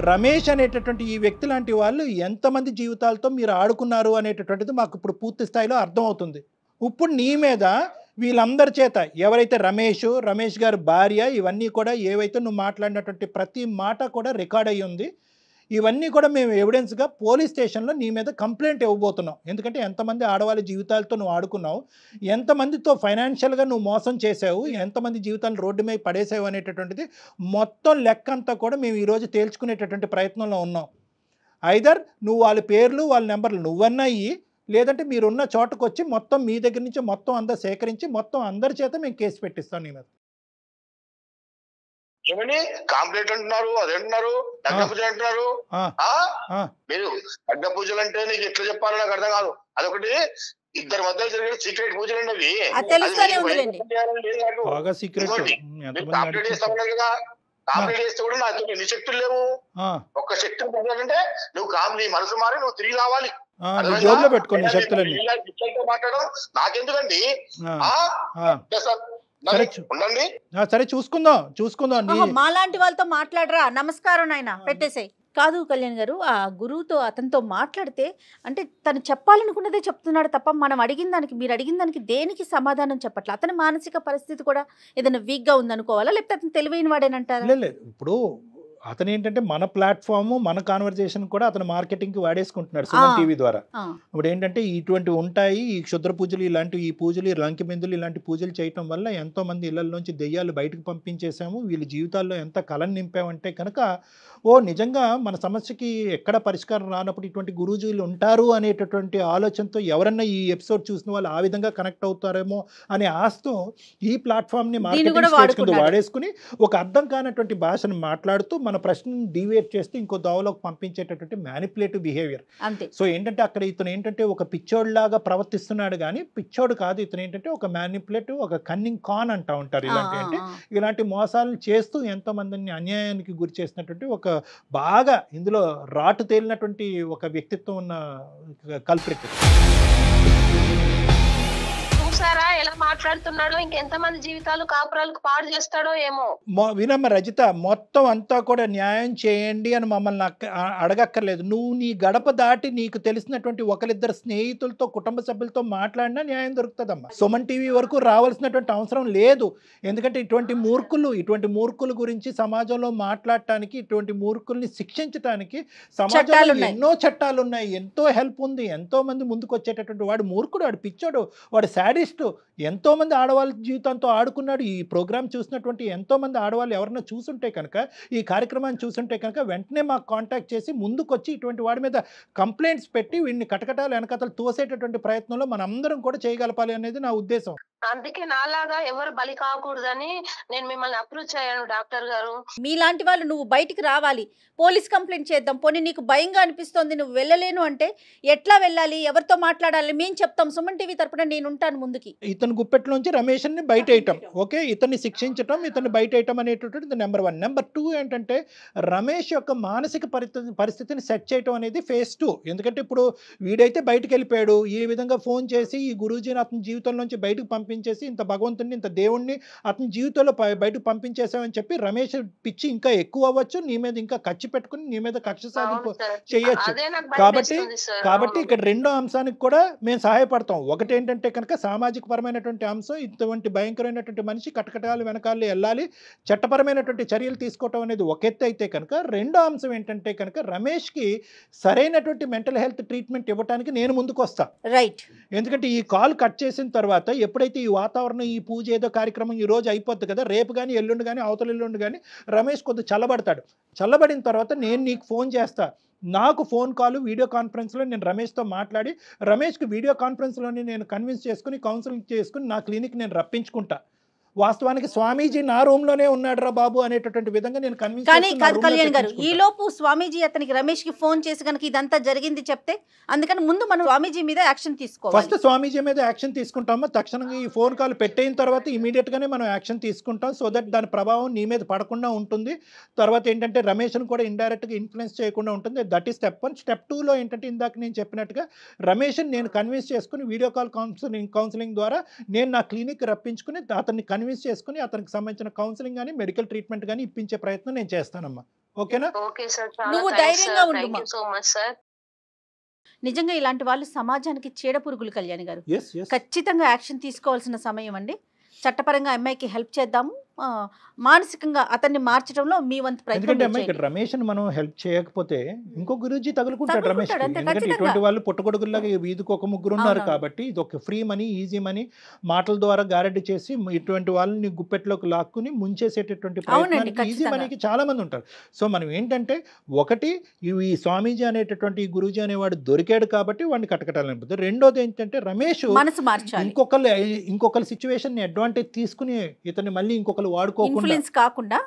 రమేష్ అనేటటువంటి ఈ వ్యక్తి లాంటి వాళ్ళు ఎంతమంది జీవితాలతో మీరు ఆడుకున్నారు అనేటటువంటిది మాకు ఇప్పుడు పూర్తి స్థాయిలో అర్థమవుతుంది. ఇప్పుడు నీ మీద వీళ్ళందరి చేత ఎవరైతే రమేష్ గారి భార్య, ఇవన్నీ కూడా ఏవైతే నువ్వు మాట్లాడినటువంటి ప్రతి మాట కూడా రికార్డ్ అయ్యి ఉంది. ఇవన్నీ కూడా మేము ఎవిడెన్స్గా పోలీస్ స్టేషన్లో నీ మీద కంప్లైంట్ ఇవ్వబోతున్నాం. ఎందుకంటే ఎంతమంది ఆడవాళ్ళ జీవితాలతో నువ్వు ఆడుకున్నావు, ఎంతమందితో ఫైనాన్షియల్గా నువ్వు మోసం చేసావు, ఎంతమంది జీవితాలు రోడ్డు మీద పడేసావు అనేటటువంటిది మొత్తం లెక్క అంతా కూడా మేము ఈరోజు తేల్చుకునేటటువంటి ప్రయత్నంలో ఉన్నాం. ఐదర్ నువ్వు వాళ్ళ పేర్లు వాళ్ళ నెంబర్లు నువ్వన్నా ఇయ్యి, లేదంటే మీరున్న చోటకు వచ్చి మొత్తం మీ దగ్గర నుంచి మొత్తం అంతా సేకరించి మొత్తం అందరి చేత మేము కేసు పెట్టిస్తాం నీ మీద. ఏమని కాంప్లైంట్ అంటున్నారు, అదంటున్నారు, లగ్న పూజలు అంటున్నారు. మీరు లగ్న పూజలు అంటే నీకు ఎట్లా చెప్పాలో నాకు అర్థం కాదు. అదొకటి ఇద్దరి మధ్య జరిగిన సీక్రెట్ పూజలు అండి అవి. కాంప్లైంట్ చేస్తామన్నారు కదా, కాంప్లైంట్ చేస్తే కూడా నాకు ఎన్ని శక్తులు లేవు. ఒక్క శక్తి అంటే నువ్వు నీ మనసు మారి నువ్వు తిరిగి రావాలి. మాట్లాడడం నాకెందుకండి? సరే చూసుకుందాం. మాలాంటి వాళ్ళతో మాట్లాడరా. నమస్కారం నాయన, పెట్టేసాయి. కాదు కళ్యాణ్ గారు, ఆ గురువుతో అతనితో మాట్లాడితే అంటే తను చెప్పాలనుకున్నదే చెప్తున్నాడు తప్ప మనం అడిగిన దానికి, మీరు అడిగిన దానికి దేనికి సమాధానం చెప్పట్లేదు. అతని మానసిక పరిస్థితి కూడా ఏదైనా వీక్గా ఉందనుకోవాలా, లేకపోతే అతను తెలివైన వాడేనంటారా? లేదు ఇప్పుడు అతను ఏంటంటే మన ప్లాట్ఫామ్, మన కాన్వర్జేషన్ కూడా అతను మార్కెటింగ్కి వాడేసుకుంటున్నాడు సుమన్ టీవీ ద్వారా. ఇప్పుడు ఏంటంటే ఇటువంటివి ఉంటాయి, ఈ క్షుద్ర పూజలు ఇలాంటివి, ఈ పూజలు, లంకి బిందులు ఇలాంటి పూజలు చేయటం వల్ల ఎంతో మంది ఇళ్లలోంచి దెయ్యాలు బయటకు పంపించేసాము, వీళ్ళ జీవితాల్లో ఎంత కళను నింపామంటే కనుక నిజంగా మన సమస్యకి ఎక్కడ పరిష్కారం రానప్పుడు ఇటువంటి గురూజీలు ఉంటారు అనేటటువంటి ఆలోచనతో ఎవరన్నా ఈ ఎపిసోడ్ చూసిన వాళ్ళు ఆ విధంగా కనెక్ట్ అవుతారేమో అనే ఆశతో ఈ ప్లాట్ఫామ్ని మార్కెటింగ్ స్టేజ్ కింద వాడేసుకుని ఒక అర్థం కానటువంటి భాషను మాట్లాడుతూ మన ప్రశ్నను డివేట్ చేస్తూ ఇంకో దోవలోకి పంపించేటటువంటి మ్యానిపులేటివ్ బిహేవియర్. సో ఏంటంటే అక్కడ ఇతను ఏంటంటే ఒక పిచ్చోడ్లాగా ప్రవర్తిస్తున్నాడు, కానీ పిచ్చోడు కాదు ఇతను, ఏంటంటే ఒక మ్యానిపులేటివ్, ఒక కన్నింగ్ కాన్ అంటూ ఉంటారు. ఇలాంటి అంటే ఇలాంటి మోసాలను చేస్తూ ఎంతో మందిని అన్యాయానికి గురి చేసినటువంటి ఒక బాగా ఇందులో రాటు తేలినటువంటి ఒక వ్యక్తిత్వం ఉన్న కల్ప్రిట్. చూసారా ఎలా మాట్లాడుతున్నాడో, ఇంకెంతమంది జీవితాలు కాపురాలకు పాడు చేస్తాడో ఏమో. వినమ్మ రజిత, మొత్తం అంతా కూడా న్యాయం చేయండి అని మమ్మల్ని అడగక్కర్లేదు. నువ్వు నీ గడప దాటి నీకు తెలిసినటువంటి ఒకరిద్దరు స్నేహితులతో, కుటుంబ సభ్యులతో మాట్లాడినా న్యాయం దొరుకుతుందమ్మా. సుమన్ టీవీ వరకు రావాల్సినటువంటి అవసరం లేదు. ఎందుకంటే ఇటువంటి మూర్ఖుల గురించి సమాజంలో మాట్లాడటానికి, ఇటువంటి మూర్ఖుల్ని శిక్షించడానికి సమాజంలో ఎన్నో చట్టాలు ఉన్నాయి, ఎంతో హెల్ప్ ఉంది. ఎంతో మంది ముందుకు వచ్చేటటువంటి వాడు మూర్ఖుడు, వాడు పిచ్చోడు, వాడు శాడిస్ట్. ఎంతో మంది ఆడవాళ్ళ జీవితంతో ఆడుకున్నాడు. ఈ ప్రోగ్రామ్ చూసినటువంటి ఎంతో మంది ఆడవాళ్ళు ఎవరైనా చూసుంటే కనుక, ఈ కార్యక్రమాన్ని చూసుంటే కనుక వెంటనే మాకు కాంటాక్ట్ చేసి ముందుకొచ్చి ఇటువంటి వాడి మీద కంప్లైంట్స్ పెట్టి వీడిని కటకటాలు వెనకతలు తోసేటటువంటి ప్రయత్నంలో మనందరం కూడా చేయగలపాలి అనేది నా ఉద్దేశం. అందుకే నాలాగా ఎవరు బలి కాకూడదని నేను మిమ్మల్ని అప్రోచ్ అయ్యాను డాక్టర్ గారు. మీలాంటి వాళ్ళు నువ్వు బయటికి రావాలి, పోలీస్ కంప్లైంట్ చేద్దాం. పోనీ నీకు భయంగా అనిపిస్తోంది, నువ్వు వెళ్ళలేను అంటే ఎట్లా వెళ్ళాలి, ఎవరితో మాట్లాడాలి మేము చెప్తాం. సుమన్ టీవీ తరపున నేను ఉంటాను ముందుకి. ఇతను గుప్పెట్లోంచి రమేష్ని బయట వేయటం, ఓకే, ఇతన్ని శిక్షించటం, ఇతన్ని బయట వేయటం అనేటటువంటి నెంబర్ 1. నెంబర్ 2 ఏంటంటే రమేష్ యొక్క మానసిక పరిస్థితిని సెట్ చేయటం అనేది ఫేజ్ 2. ఎందుకంటే ఇప్పుడు వీడైతే బయటకు వెళ్ళిపోయాడు, ఈ విధంగా ఫోన్ చేసి ఈ గురూజీని అతని జీవితంలోంచి బయటకు పంపించేసి, ఇంత భగవంతుడిని, ఇంత దేవుణ్ణి అతని జీవితంలో బయటకు పంపించేసామని చెప్పి రమేష్ పిచ్చి ఇంకా ఎక్కువ అవ్వచ్చు, నీ మీద ఇంకా ఖర్చు పెట్టుకుని నీ మీద కక్ష సాధింపు చేయొచ్చు. కాబట్టి ఇక్కడ రెండో అంశానికి కూడా మేము సహాయపడతాం. ఒకటి ఏంటంటే కనుక సామాజిక పరమైనటువంటి అంశం, ఇటువంటి భయంకరమైనటువంటి మనిషి కటకటాలు వెనకాల వెళ్ళాలి, చట్టపరమైనటువంటి చర్యలు తీసుకోవటం అనేది ఒక ఎత్తు అయితే కనుక, రెండో అంశం ఏంటంటే కనుక రమేష్కి సరైనటువంటి మెంటల్ హెల్త్ ట్రీట్మెంట్ ఇవ్వడానికి నేను ముందుకు వస్తా. రైట్. ఎందుకంటే ఈ కాల్ కట్ చేసిన తర్వాత ఎప్పుడైతే ఈ వాతావరణం, ఈ పూజ ఏదో కార్యక్రమం ఈ రోజు అయిపోద్ది కదా, రేపు కానీ ఎల్లుండి కానీ అవతల ఎల్లుండి కానీ రమేష్ కొద్దిగా చల్లబడతాడు. చల్లబడిన తర్వాత నేను నీకు ఫోన్ చేస్తా. నాకు ఫోన్ కాల్, వీడియో కాన్ఫరెన్స్లో నేను రమేష్తో మాట్లాడి, రమేష్కి వీడియో కాన్ఫరెన్స్లోనే నేను కన్విన్స్ చేసుకుని, కౌన్సిలింగ్ చేసుకుని నా క్లినిక్ నేను రప్పించుకుంటా. వాస్తవానికి స్వామీజీ నా రూమ్ లోనే ఉన్నాడు రా బాబు అనేటటువంటి విధంగా నేను కన్విన్స్. కానీ కళ్యాణ్ గారు, ఈ లోపు స్వామీజీ అతనికి రమేష్ కి ఫోన్ చేసి కనుక ఇదంతా జరిగింది చెప్తే, అందుకని ముందు మనం స్వామీజీ మీద యాక్షన్ తీసుకోవాలి. ఫస్ట్ స్వామీజీ మీద యాక్షన్ తీసుకుంటామా, తక్షణంగా ఈ ఫోన్ కాల్ పెట్టయిన తర్వాత ఇమీడియట్ గానే మనం యాక్షన్ తీసుకుంటాం. సో దట్ దాని ప్రభావం నీ మీద పడకుండా ఉంటుంది. తర్వాత ఏంటంటే రమేష్ను కూడా ఇండైరెక్ట్ గా ఇన్ఫ్లుయెన్స్ చేయకుండా ఉంటుంది. That is step 1. స్టెప్ 2లో ఏంటంటే ఇందాక నేను చెప్పినట్టుగా రమేష్ని నేను కన్విన్స్ చేసుకుని వీడియో కాల్ కౌన్సిలింగ్ ద్వారా నేను నా క్లినిక్ రప్పించుకుని అతన్ని కన్విన్స్ చేసుకుని అతనికి సంబంధించిన కౌన్సిలింగ్ కానీ మెడికల్ ట్రీట్మెంట్ కానీ ఇప్పించే ప్రయత్నం నేను చేస్తానమ్మా. ఓకేనా? నువ్వు ధైర్యంగా ఉండు. నిజంగా ఇలాంటి వాళ్ళు సమాజానికి చీడ పురుగులు కళ్యాణ్ గారు. ఖచ్చితంగా యాక్షన్ తీసుకోవాల్సిన సమయం అండి. చట్టపరంగా అమ్మాయికి హెల్ప్ చేద్దాము, మానసికంగా అతన్ని మార్చడంలో మీ వంతు ప్రయత్నం. రమేష్ని మనం హెల్ప్ చేయకపోతే ఇంకో గురూజీ తగులుకుంటాడు రమేష్. ఎందుకంటే ఇటువంటి వాళ్ళు పుట్టగొడుగుల్లాగా వీధికి ఒక ముగ్గురు ఉన్నారు కాబట్టి ఇది ఒక ఫ్రీ మనీ, ఈజీ మనీ మాటల ద్వారా గారెడ్డి చేసి ఇటువంటి వాళ్ళని గుప్పెట్లోకి లాక్కుని ముంచేసేటటువంటి ప్రయత్నానికి ఈజీ మనీకి చాలా మంది ఉంటారు. సో మనం ఏంటంటే ఒకటి ఈ స్వామీజీ అనేటటువంటి ఈ గురూజీ అనేవాడు దొరికాడు కాబట్టి వాడిని కటకటాలనిపోతుంది. రెండోది ఏంటంటే రమేష్ మనసు మార్చాలి. ఇంకొకరి సిచ్యువేషన్ ని అడ్వాంటేజ్ తీసుకుని ఇతన్ని మళ్ళీ ఇంకొకరు కాకుండా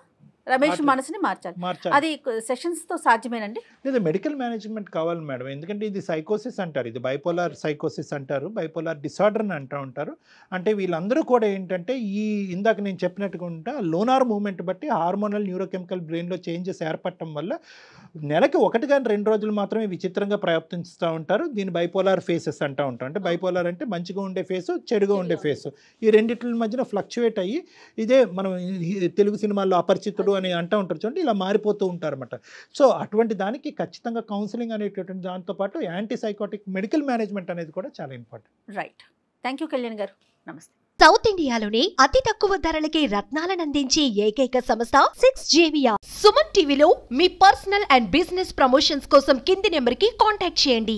రమేష్ మనసుని మార్చాలి. అది సెషన్స్ తో సాధ్యమేనండి? లేదా మెడికల్ మేనేజ్మెంట్ కావాలి మేడం. ఎందుకంటే ఇది సైకోసిస్ అంటారు, ఇది బైపోలార్ సైకోసిస్ అంటారు, బైపోలార్ డిసార్డర్ అని అంటూ ఉంటారు. అంటే వీళ్ళందరూ కూడా ఏంటంటే ఈ ఇందాక నేను చెప్పినట్టుగా లోనార్ మూవ్మెంట్ బట్టి హార్మోనల్ న్యూరోకెమికల్ బ్రెయిన్లో చేంజెస్ ఏర్పడటం వల్ల నెలకి 1 కానీ 2 రోజులు మాత్రమే విచిత్రంగా ప్రవర్తిస్తూ ఉంటారు. దీన్ని బైపోలార్ ఫేసెస్ అంటూ ఉంటాం. అంటే బైపోలార్ అంటే మంచిగా ఉండే ఫేసు, చెడుగా ఉండే ఫేసు, ఈ రెండిట్ల మధ్యన ఫ్లక్చువేట్ అయ్యి ఇదే మనం తెలుగు సినిమాల్లో అపరిచితుడు అని అంటూ ఉంటారు చూడండి, ఇలా మారిపోతూ ఉంటారన్నమాట. సో అటువంటి దానికి ఖచ్చితంగా కౌన్సిలింగ్ అనేటటువంటి దాంతోపాటు యాంటీ సైకోటిక్ మెడికల్ మేనేజ్మెంట్ అనేది కూడా చాలా important. Right. Thank you Kalyan గారు. నమస్తే. సౌత్ ఇండియాలోనే అతి తక్కువ ధరలకి రత్నాలనందించే ఏకైక సంస్థ 6JVR. సుమన్ టీవీలో మీ పర్సనల్ అండ్ బిజినెస్ ప్రమోషన్స్ కోసం కింది నెంబర్కి కాంటాక్ట్ చేయండి.